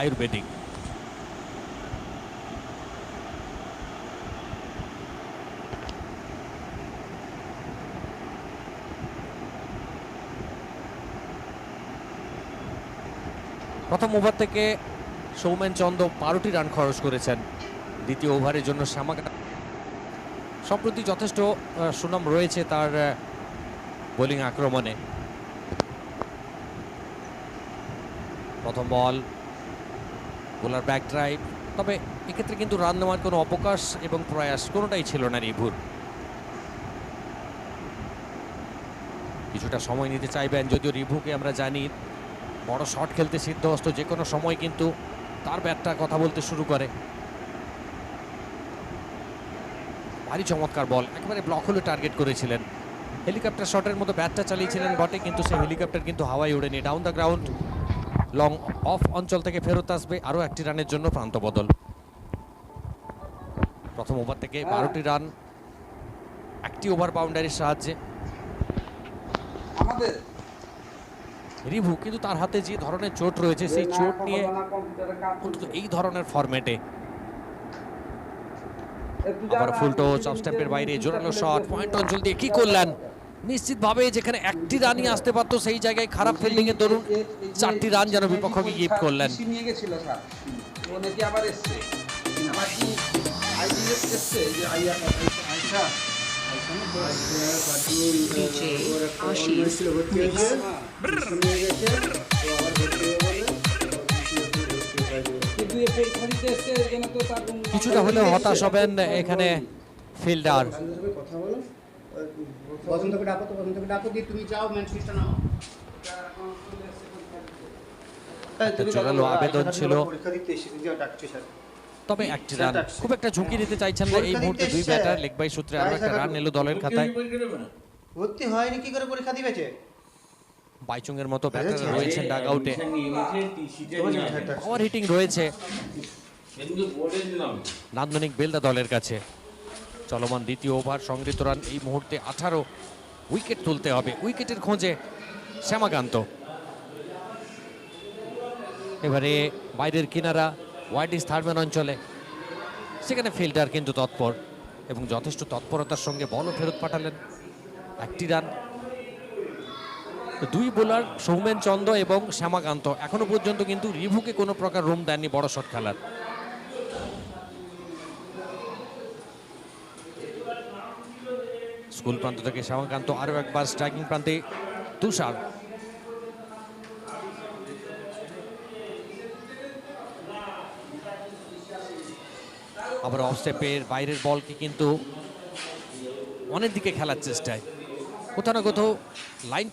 আয়ুর্বেদিক। প্রথম ওভার থেকে সৌমেন চন্দ 12টি রান খরচ করেছেন। দ্বিতীয় ওভারের জন্য সম্প্রতি যথেষ্ট সুনাম রয়েছে তার বোলিং আক্রমণে। প্রথম বল, বোলার ব্যাক ড্রাইভ, তবে এক্ষেত্রে কিন্তু রান নেওয়ার কোনো অবকাশ এবং প্রয়াস কোনোটাই ছিল না রিভুর। কিছুটা সময় নিতে চাইবেন, যদিও রিভুকে আমরা জানি বড় শট খেলতে সিদ্ধহস্ত, যে কোনো সময় কিন্তু তার ব্যাটটা কথা বলতে শুরু করে। ভারী চমৎকার বল, একেবারে ব্লক হলে টার্গেট করেছিলেন। হেলিকপ্টার শটের মতো ব্যাটটা চালিয়েছিলেন বটে, কিন্তু সেই হেলিকপ্টার কিন্তু হাওয়ায় উড়েনি। Down the ground, long off অঞ্চল থেকে ফেরত আসবে আরও একটি রানের জন্য প্রান্ত বদল। প্রথম ওভার থেকে 12টি রান, একটি ওভার বাউন্ডারির সাহায্যে। রিভু কিন্তু তার হাতে যে ধরনের চোট রয়েছে, সেই চোট নিয়ে অন্তত এই ধরনের ফরম্যাটে আবার ফুলটো অফ স্ট্যাম্পের বাইরে জোরালো শট, পয়েন্ট অঞ্চল দিয়ে কি করলেন। নিশ্চিতভাবে যেখানে একটি রানই আসতে পারতো, সেই জায়গায় খারাপ ফিল্ডিং এর দরুন 4টি রান যেন বিপক্ষকে গিফট করলেন। কিছুটা হলেও হতাশ হবেন এখানে ফিল্ডার। জোরালো আবেদন ছিল, তবে একটি রান। খুব একটা ঝুঁকি নিতে চাইছেন না এই মুহূর্তে দুই ব্যাটার। লেগ বাই সূত্রে আরো একটা রান এলো দলের খাতায়। ভর্তি হয়নি কি করে পরীক্ষা দিবেছে? বাইচুং এর মতো ব্যাটার রয়েছেন ডাগ আউটে, ওভার হিটিং রয়েছে। নান্দনিক বেলদা দলের কাছে। চলমান দ্বিতীয় ওভার, সংগৃহীত রান এই মুহূর্তে 18। উইকেট তুলতে হবে, উইকেটের খোঁজে শ্যামাকান্ত। এবারে বাইরের কিনারা ওয়াইডিস থার্ডম্যান অঞ্চলে, সেখানে ফিল্ডার কিন্তু তৎপর এবং যথেষ্ট তৎপরতার সঙ্গে বলও ফেরত পাঠালেন। একটি রান। দুই বোলার সৌমেন চন্দ এবং শ্যামাকান্ত এখনো পর্যন্ত কিন্তু রিভুকে কোনো প্রকার রুম দেননি বড় শট খেলার। স্কুল প্রান্ত থেকে শ্যামাকান্ত, আরো একবার স্ট্রাইকিং প্রান্তে তুষার। আবার অফ স্টেপের বাইরের বলকে কিন্তু অনেক দিকে খেলার চেষ্টায়, কোথাও না কোথাও লাইন